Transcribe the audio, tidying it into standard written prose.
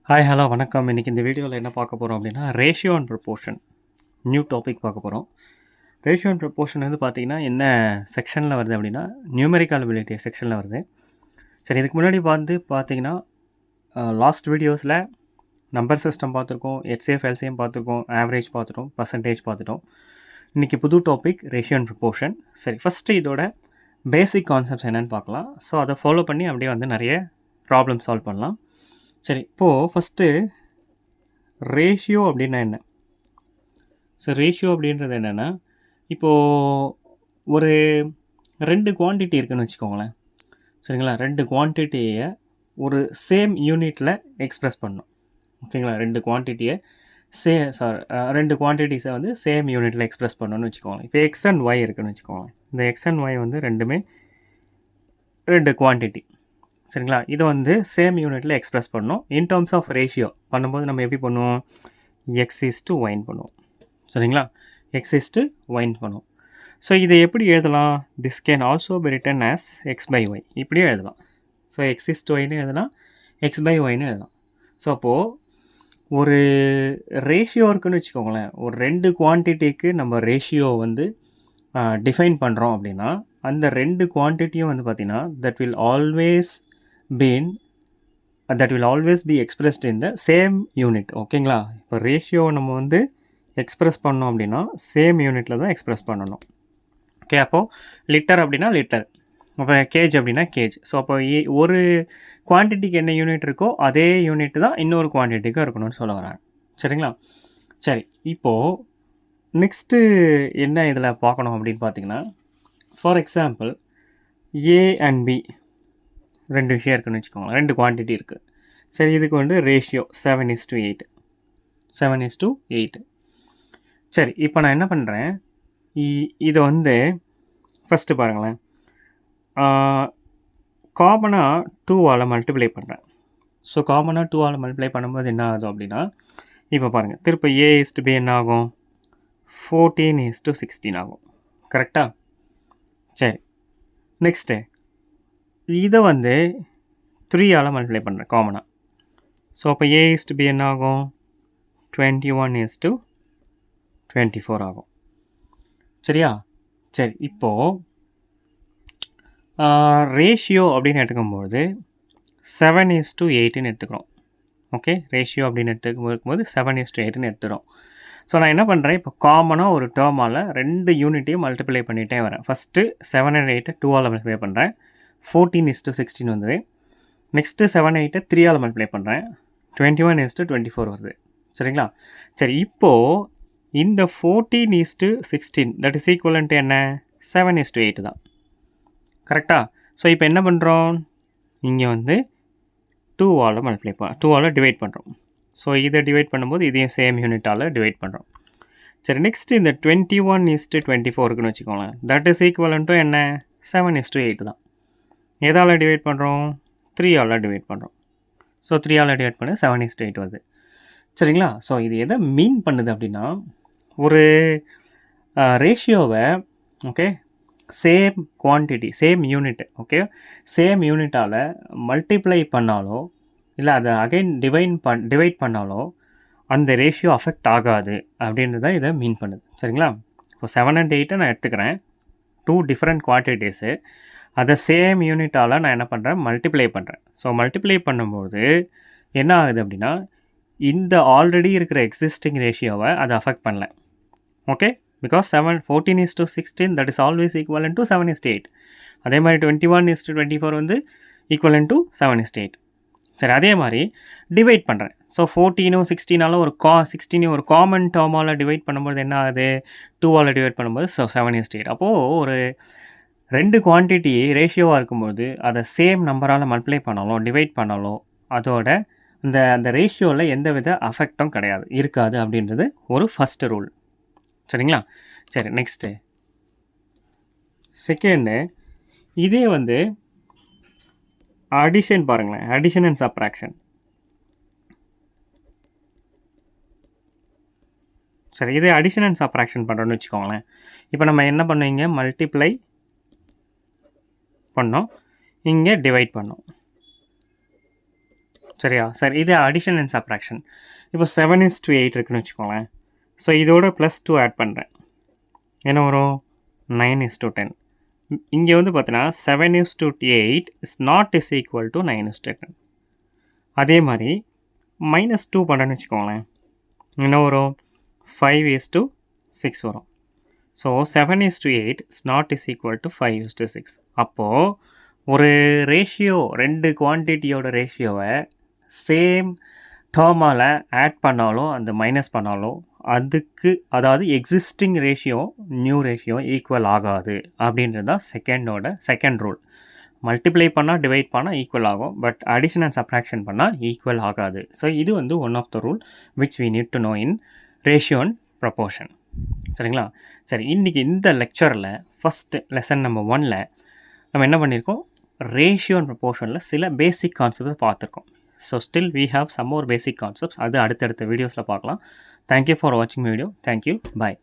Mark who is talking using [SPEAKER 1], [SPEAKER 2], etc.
[SPEAKER 1] Hi hello வணக்கம். இன்றைக்கி இந்த வீடியோவில் என்ன பார்க்க போகிறோம் அப்படின்னா ratio and proportion new topic பார்க்க போகிறோம். ரேஷியோ அண்ட் ப்ரொபோர்ஷன் வந்து பார்த்திங்கன்னா என்ன செக்ஷனில் வருது அப்படின்னா நியூமெரிக்கல் அபிலிட்டி செக்ஷனில் வருது. சரி, இதுக்கு முன்னாடி பார்த்தீங்கன்னா லாஸ்ட் வீடியோஸில் நம்பர் சிஸ்டம் பார்த்துருக்கோம், HCF LCM பார்த்துருக்கோம், ஆவரேஜ் பார்த்துட்டோம், பர்சன்டேஜ் பார்த்துட்டோம். இன்றைக்கி புது டாபிக் ரேஷியோ அண்ட் ப்ரொபோர்ஷன். சரி, ஃபஸ்ட்டு இதோட பேசிக் கான்செப்ட்ஸ் என்னென்னு பார்க்கலாம். ஸோ அதை ஃபாலோ பண்ணி அப்படியே வந்து நிறைய ப்ராப்ளம் சால்வ் பண்ணலாம். சரி, இப்போது ஃபஸ்ட்டு ரேஷியோ அப்படின்னா என்ன? ஸோ ரேஷியோ அப்படின்றது என்னென்னா, இப்போது ஒரு 2 குவான்டிட்டி இருக்குதுன்னு வச்சுக்கோங்களேன். சரிங்களா, 2 குவான்டிட்டியை ஒரு சேம் யூனிட்டில் எக்ஸ்ப்ரெஸ் பண்ணணும். ஓகேங்களா, 2 குவான்டிட்டியை 2 குவான்டிட்டிஸை வந்து சேம் யூனிட்டில் எக்ஸ்ப்ரெஸ் பண்ணணும்னு வச்சுக்கோங்களேன். இப்போ எக்ஸ் அண்ட் ஒய் இருக்குதுன்னு வச்சுக்கோங்களேன். இந்த எக்ஸ் அண்ட் ஒய் வந்து ரெண்டுமே 2 குவான்டிட்டி. சரிங்களா, இதை வந்து சேம் யூனிட்டில் எக்ஸ்ப்ரெஸ் பண்ணணும். இன் டர்ம்ஸ் ஆஃப் ரேஷியோ பண்ணும்போது நம்ம எப்படி பண்ணுவோம்? x:y பண்ணுவோம். சரிங்களா, x:y பண்ணுவோம். ஸோ இதை எப்படி எழுதலாம்? This can also be written as x/y. இப்படியே எழுதலாம். ஸோ x:y எழுதலாம், x/yன்னு எழுதலாம். ஸோ அப்போது ஒரு ரேஷியோ இருக்குதுன்னு வச்சுக்கோங்களேன். ஒரு 2 குவான்டிட்டிக்கு நம்ம ரேஷியோ வந்து டிஃபைன் பண்ணுறோம் அப்படின்னா அந்த 2 குவான்டிட்டியும் வந்து பார்த்திங்கன்னா that will always be expressed in the same unit. ஓகேங்களா, இப்போ ரேஷியோ நம்ம வந்து எக்ஸ்ப்ரெஸ் பண்ணோம் அப்படின்னா சேம் யூனிட்டில் தான் எக்ஸ்ப்ரெஸ் பண்ணணும். ஓகே, அப்போது லிட்டர் அப்படின்னா லிட்டர், அப்போ கேஜ் அப்படின்னா கேஜ். ஸோ அப்போ ஒரு குவான்டிட்டிக்கு என்ன யூனிட் இருக்கோ அதே யூனிட் தான் இன்னொரு குவான்டிட்டிக்கும் இருக்கணும்னு சொல்ல வராங்க. சரிங்களா, சரி, இப்போது நெக்ஸ்ட்டு என்ன இதில் பார்க்கணும் அப்படின்னு பார்த்தீங்கன்னா, for example A and B 2 விஷயம் இருக்குதுன்னு வச்சுக்கோங்களேன். 2 குவான்டிட்டி இருக்குது. சரி, இதுக்கு வந்து ரேஷியோ 7:8. 7:8. சரி, இப்போ நான் என்ன பண்ணுறேன், இதை வந்து ஃபஸ்ட்டு பாருங்களேன், காமனாக 2ஆல் மல்டிப்ளை பண்ணுறேன். ஸோ காமனாக 2ஆல் மல்டிப்ளை பண்ணும்போது என்ன ஆகுது அப்படின்னா, இப்போ பாருங்கள், திருப்ப A:B என்ன ஆகும்? 14:16 ஆகும். கரெக்டாக? சரி, நெக்ஸ்ட்டு இதை வந்து 3ஆல் மல்டிப்ளை பண்ணுறேன் காமனாக. ஸோ அப்போ A:B என்ன ஆகும்? 21:24 ஆகும். சரியா? சரி, இப்போது ரேஷியோ அப்படின்னு எடுக்கும்போது 7:8ன்னு எடுத்துக்கிறோம். ஓகே, ரேஷியோ அப்படின்னு எடுத்துக்கும்போது 7:8ன்னு எடுத்துக்கிறோம். ஸோ நான் என்ன பண்ணுறேன், இப்போ காமனாக ஒரு டேர்மால் 2 யூனிட்டையும் மல்டிப்ளை பண்ணிகிட்டே வரேன். ஃபஸ்ட்டு 7 and 8 2ஆல் மல்டிப்ளை பண்ணுறேன், 14:16 வந்தது. நெக்ஸ்ட்டு 7 8 3ஆல் மல்டிப்ளை பண்ணுறேன், 21:24 வருது. சரிங்களா, சரி, இப்போது இந்த 14:16 தட் இஸ் ஈக்குவலன்ட் என்ன? 7:8 தான். கரெக்டாக? ஸோ இப்போ என்ன பண்ணுறோம், இங்கே வந்து 2ஆல் டிவைட் பண்ணுறோம். ஸோ இதை டிவைட் பண்ணும்போது இதையும் சேம் யூனிட்டால் டிவைட் பண்ணுறோம். சரி, நெக்ஸ்ட்டு இந்த 21:24 இருக்குன்னு வச்சுக்கோங்களேன். தட் இஸ் ஈக்குவலன்ட் டு என்ன? 7:8 தான். எதால் டிவைட் பண்ணுறோம்? 3ஆல் டிவைட் பண்ணுறோம். ஸோ 3ஆல் டிவைட் பண்ணி 7:8 வருது. சரிங்களா, ஸோ இது எதை மீன் பண்ணுது அப்படின்னா, ஒரு ரேஷியோவை okay same quantity same unit okay same யூனிட்டால் மல்டிப்ளை பண்ணாலோ இல்லை அதை அகைன் டிவைட் பண்ணாலோ அந்த ரேஷியோ அஃபெக்ட் ஆகாது அப்படின்றத இதை மீன் பண்ணுது. சரிங்களா, இப்போ 7 and 8 நான் எடுத்துக்கிறேன், 2 டிஃப்ரெண்ட் குவான்டிட்டிஸு, அதை சேம் யூனிட்டால் நான் என்ன பண்ணுறேன், மல்டிப்ளை பண்ணுறேன். ஸோ மல்டிப்ளை பண்ணும்போது என்ன ஆகுது அப்படின்னா, இந்த ஆல்ரெடி இருக்கிற எக்ஸிஸ்டிங் ரேஷியோவை அதை அஃபெக்ட் பண்ணல. Okay, because 14:16 that is always equivalent to 7:8. அதே மாதிரி 21:24 வந்து ஈக்குவலன்ட் டு 7:8. சரி, அதே மாதிரி டிவைட் பண்ணுறேன். ஸோ 14 16 ஒரு காமன் டேர்மால் டிவைட் பண்ணும்போது என்ன ஆகுது, 2ஆல் டிவைட் பண்ணும்போது 7:8. அப்போது ஒரு 2 குவான்டிட்டி ரேஷியோவாக இருக்கும்போது அதை சேம் நம்பரால் மல்டிப்ளை பண்ணாலும் டிவைட் பண்ணாலும் அதோட அந்த ரேஷியோவில் எந்த வித அஃபெக்டும் இருக்காது அப்படின்றது ஒரு ஃபஸ்ட்டு ரூல். சரிங்களா, சரி, நெக்ஸ்ட்டு செகண்டு, இதே வந்து அடிஷன் பாருங்களேன், அடிஷன் அண்ட் சப்ராக்ஷன். சரி, இதே அடிஷன் அண்ட் சப்ராக்ஷன் பண்ணுறோன்னு வச்சுக்கோங்களேன். இப்போ நம்ம என்ன பண்ணுவீங்க, மல்டிப்ளை பண்ணோம், இங்கே டிவைட் பண்ணோம். சரியா? சரி, இது அடிஷன் அண்ட் சப்ராக்ஷன். இப்போ 7:8 இருக்குன்னு வச்சுக்கோங்களேன். ஸோ இதோட +2 ஆட் பண்ணுறேன். என்ன வரும்? 9:10. இங்கே வந்து பார்த்தீங்கன்னா 7:8 is not is equal to 9:10. அதே மாதிரி -2 பண்ணுறேன்னு வச்சுக்கோங்களேன். என்ன வரும்? 5:6 வரும். So 7:8 is not is equal to 5:6. அப்போது ஒரு ரேஷியோ 2 குவான்டிட்டியோட ரேஷியோவை சேம் டேர்மால் ஆட் பண்ணாலும் அந்த மைனஸ் பண்ணாலும் அதுக்கு அதாவது existing ratio new ratio equal ஆகாது அப்படின்றது தான் செகண்ட் ரூல். மல்டிப்ளை பண்ணால் டிவைட் பண்ணால் ஈக்குவல் ஆகும், பட் அடிஷன் அண்ட் சப்ராக்ஷன் பண்ணால் ஈக்குவல் ஆகாது. ஸோ இது வந்து one of the rule which we need to know in ratio and proportion. சரிங்களா? சரி, இன்றைக்கி இந்த லெக்சரில் ஃபஸ்ட்டு லெசன் நம்பர் 1ல் நம்ம என்ன பண்ணியிருக்கோம்? ரேஷியோ அண்ட் ப்ரொபோர்ஷனில் சில பேசிக் கான்செப்ட்ஸை பார்த்துருக்கோம். So still we have some more basic concepts. அது அடுத்தடுத்த வீடியோஸில் பார்க்கலாம். தேங்க்யூ ஃபார் வாட்சிங் வீடியோ. தேங்க்யூ. பாய்.